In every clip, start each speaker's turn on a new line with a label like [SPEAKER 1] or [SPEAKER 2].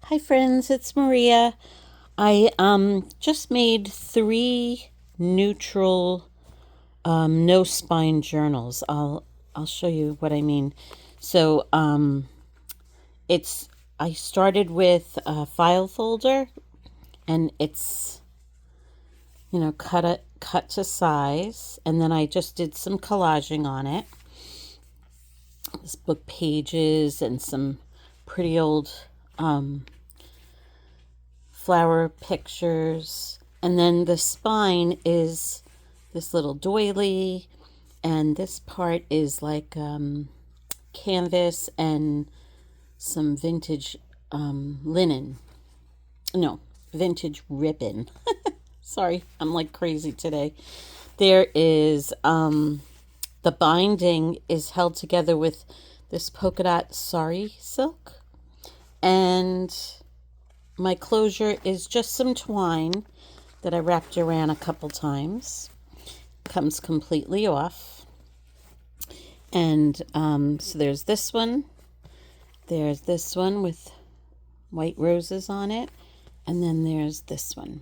[SPEAKER 1] Hi friends, it's Maria. I just made 3 neutral no spine journals. I'll show you what I mean. So it's I started with a file folder, and it's cut to size, and then I just did some collaging on it. This book pages and some pretty old flower pictures. And then the spine is this little doily, and this part is like canvas and some vintage linen. No, vintage ribbon. Sorry, I'm like crazy today. There is the binding is held together with this polka dot sari silk, and my closure is just some twine that I wrapped around a couple times. Comes completely off. And so there's this one. There's this one with white roses on it. And then there's this one.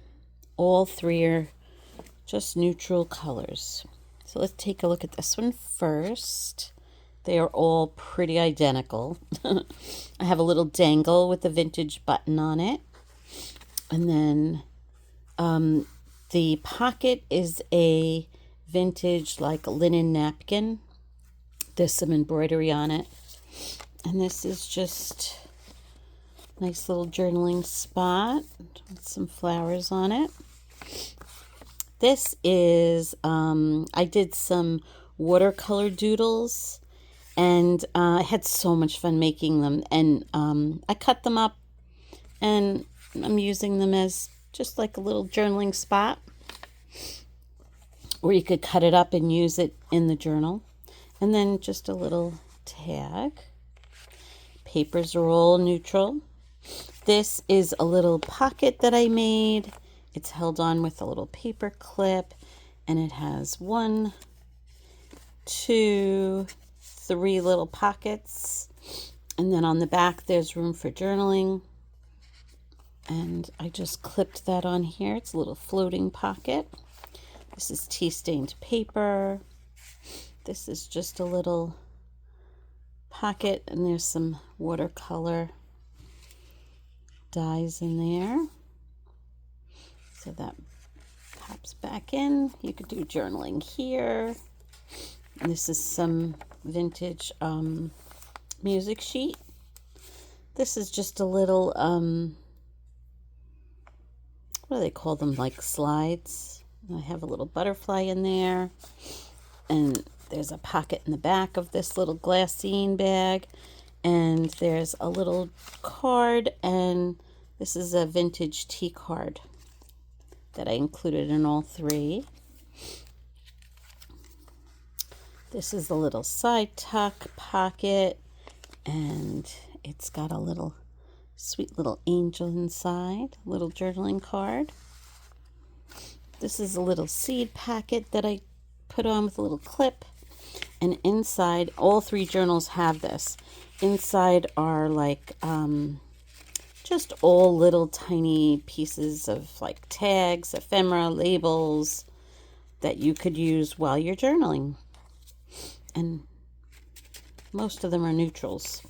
[SPEAKER 1] All 3 are just neutral colors. So let's take a look at this one first. They are all pretty identical. I have a little dangle with a vintage button on it. And then the pocket is a vintage like linen napkin. There's some embroidery on it. And this is just a nice little journaling spot with some flowers on it. This is, I did some watercolor doodles, and I had so much fun making them. And I cut them up, and I'm using them as just like a little journaling spot, or you could cut it up and use it in the journal. And then just a little tag. Papers are all neutral. This is a little pocket that I made. It's held on with a little paper clip, and it has 1, 2, 3 little pockets. And then on the back, there's room for journaling. And I just clipped that on here. It's a little floating pocket. This is tea-stained paper. This is just a little pocket, and there's some watercolor dyes in there. So that pops back in. You could do journaling here. And this is some vintage music sheet. This is just a little, what do they call them? Like slides. I have a little butterfly in there. And there's a pocket in the back of this little glassine bag. And there's a little card, and this is a vintage tea card that I included in all 3. This is a little side tuck pocket, and it's got a little sweet little angel inside, little journaling card. This is a little seed packet that I put on with a little clip, and inside, all 3 journals have this. Inside are like just all little tiny pieces of like tags, ephemera, labels that you could use while you're journaling. And most of them are neutrals.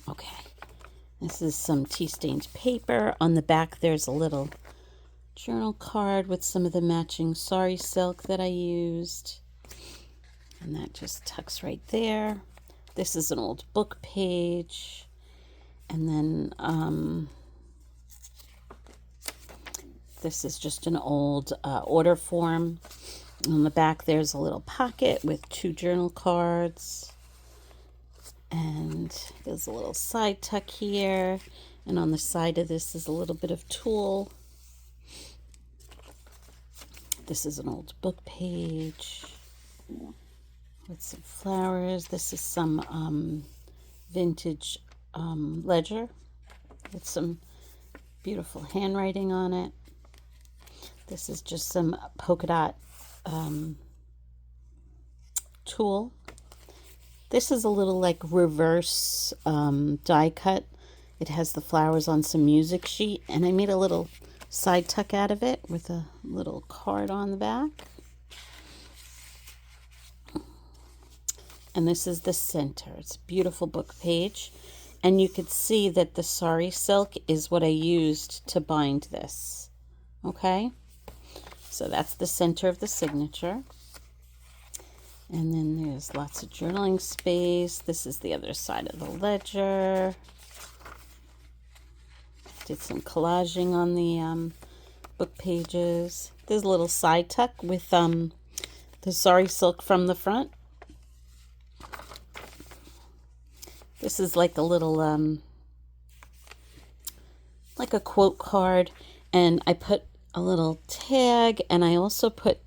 [SPEAKER 1] Okay. This is some tea-stained paper. On the back, there's a little journal card with some of the matching sari silk that I used. And that just tucks right there. This is an old book page. And then this is just an old order form. On the back, there's a little pocket with 2 journal cards. And there's a little side tuck here. And on the side of this is a little bit of tulle. This is an old book page with some flowers. This is some vintage ledger with some beautiful handwriting on it. This is just some polka dot tulle. This is a little like reverse die cut. It has the flowers on some music sheet, and I made a little side tuck out of it with a little card on the back. And this is the center. It's a beautiful book page. And you could see that the sari silk is what I used to bind this. Okay? So that's the center of the signature. And then there's lots of journaling space. This is the other side of the ledger. Did some collaging on the book pages. There's a little side tuck with the sari silk from the front. This is like a little, like a quote card, and I put a little tag, and I also put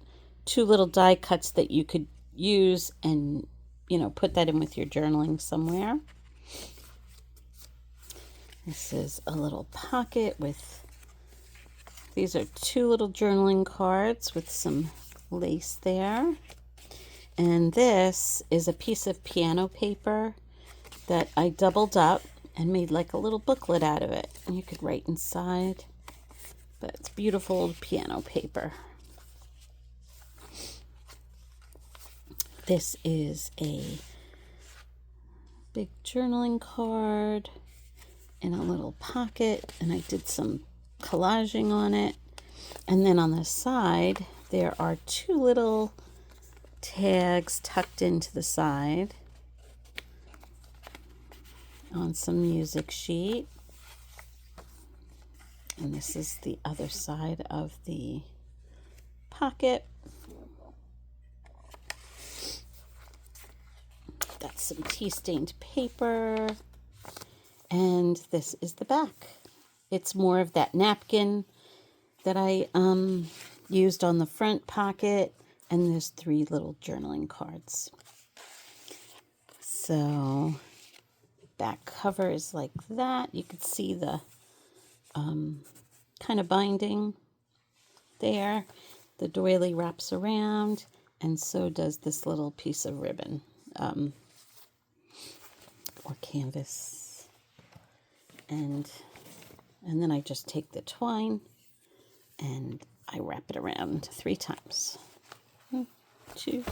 [SPEAKER 1] 2 little die cuts that you could use and, you know, put that in with your journaling somewhere. This is a little pocket with, these are 2 little journaling cards with some lace there. And this is a piece of piano paper that I doubled up and made like a little booklet out of it. And you could write inside, but it's beautiful old piano paper. This is a big journaling card in a little pocket, and I did some collaging on it. And then on the side, there are 2 little tags tucked into the side on some music sheet. And this is the other side of the pocket. Got some tea-stained paper. And this is the back. It's more of that napkin that I used on the front pocket. And there's 3 little journaling cards. So back cover is like that. You could see the kind of binding there. The doily wraps around, and so does this little piece of ribbon or canvas. And then I just take the twine and I wrap it around 3 times. 1, 2,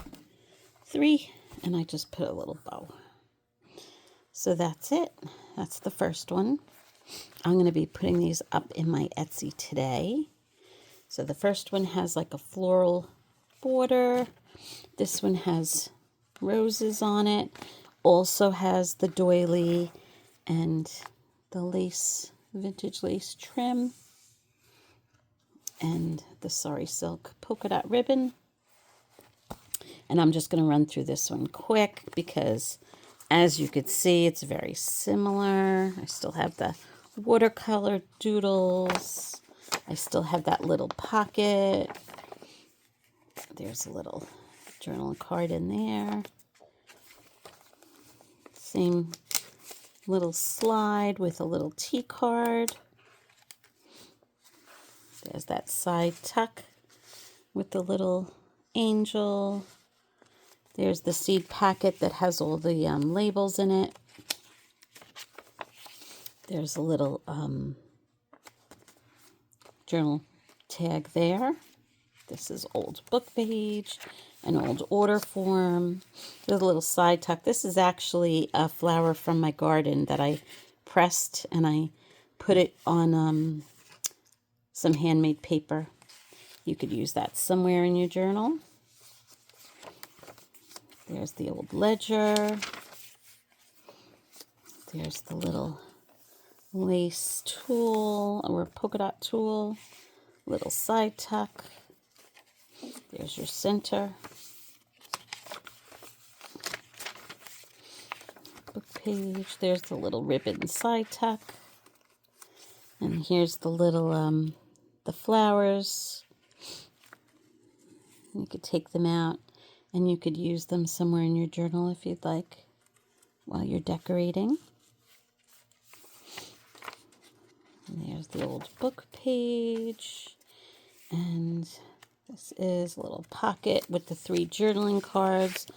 [SPEAKER 1] 3, and I just put a little bow. So that's it. That's the first one. I'm going to be putting these up in my Etsy today. So the first one has like a floral border. This one has roses on it. Also has the doily and the lace, vintage lace trim. And the sari silk polka dot ribbon. And I'm just going to run through this one quick because, as you could see, it's very similar. I still have the watercolor doodles. I still have that little pocket. There's a little journal card in there. Same little slide with a little tea card. There's that side tuck with the little angel. There's the seed packet that has all the labels in it. There's a little journal tag there. This is old book page, an old order form. There's a little side tuck. This is actually a flower from my garden that I pressed, and I put it on some handmade paper. You could use that somewhere in your journal. There's the old ledger. There's the little lace tool or polka dot tool. Little side tuck. There's your center. Book page. There's the little ribbon side tuck. And here's the little, the flowers. You could take them out and you could use them somewhere in your journal if you'd like while you're decorating. And there's the old book page. And this is a little pocket with the 3 journaling cards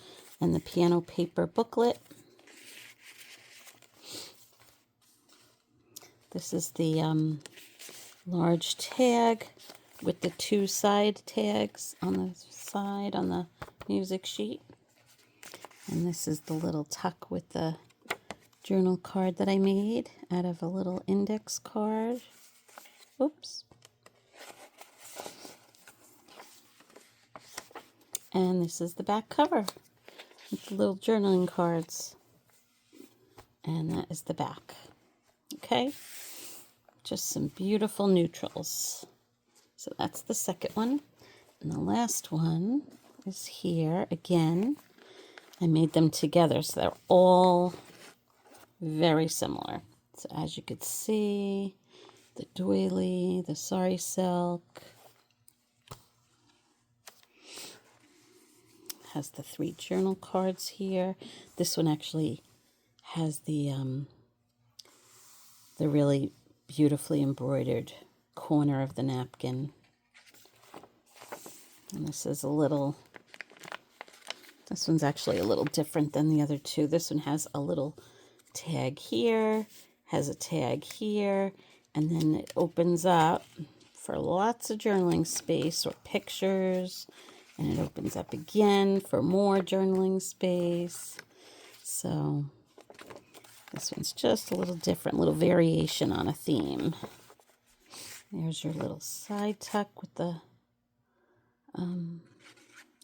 [SPEAKER 1] and the piano paper booklet. This is the large tag with the 2 side tags on the side on the music sheet. And this is the little tuck with the journal card that I made out of a little index card. Oops. And this is the back cover with the little journaling cards. And that is the back. Okay? Just some beautiful neutrals. So that's the second one. And the last one is here again. I made them together, so they're all very similar. So as you could see, the doily, the sari silk, has the 3 journal cards here. This one actually has the really beautifully embroidered corner of the napkin. And this is this one's actually a little different than the other 2. This one has a little tag here, has a tag here, and then it opens up for lots of journaling space or pictures, and it opens up again for more journaling space. So this one's just a little different, little variation on a theme. There's your little side tuck with the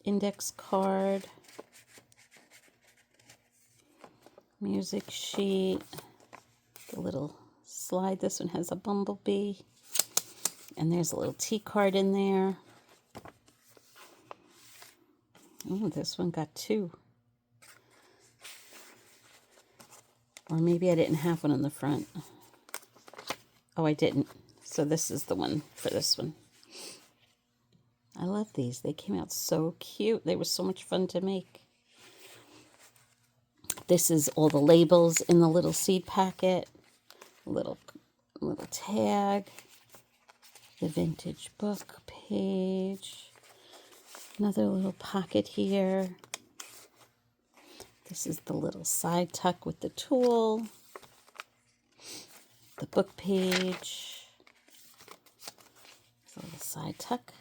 [SPEAKER 1] index card, music sheet, the little slide. This one has a bumblebee, and there's a little T card in there. Oh, this one got 2. Or maybe I didn't have one in the front. Oh, I didn't. So this is the one for this one. I love these. They came out so cute. They were so much fun to make. This is all the labels in the little seed packet. Little tag. The vintage book page. Another little pocket here. This is the little side tuck with the tool. The book page. The little side tuck.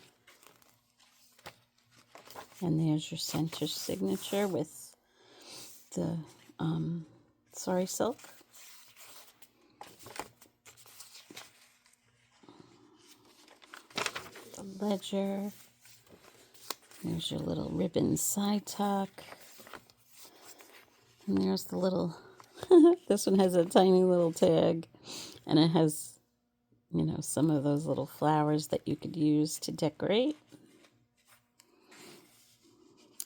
[SPEAKER 1] And there's your center signature with the sari silk. The ledger. There's your little ribbon side tuck. And there's the little, this one has a tiny little tag. And it has, you know, some of those little flowers that you could use to decorate.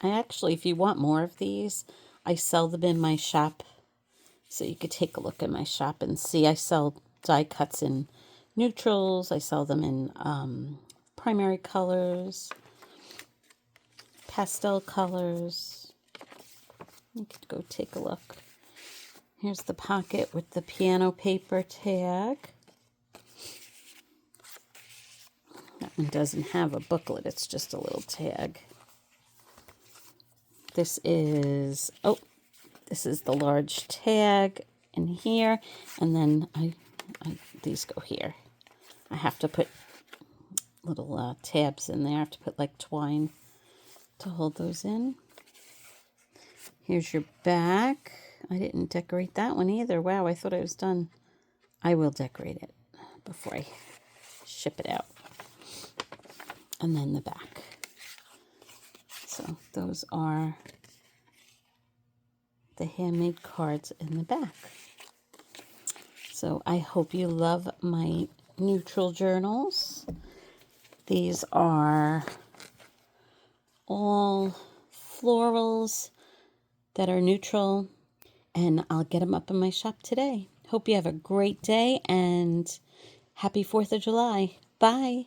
[SPEAKER 1] I actually, if you want more of these, I sell them in my shop. So you could take a look at my shop and see. I sell die cuts in neutrals. I sell them in primary colors, pastel colors. You could go take a look. Here's the pocket with the piano paper tag. That one doesn't have a booklet. It's just a little tag. This is the large tag in here, and then these go here. I have to put little tabs in there. I have to put like twine to hold those in. Here's your back. I didn't decorate that one either. Wow, I thought I was done. I will decorate it before I ship it out. And then the back. So those are the handmade cards in the back. So I hope you love my neutral journals. These are all florals that are neutral, and I'll get them up in my shop today. Hope you have a great day and happy 4th of July. Bye.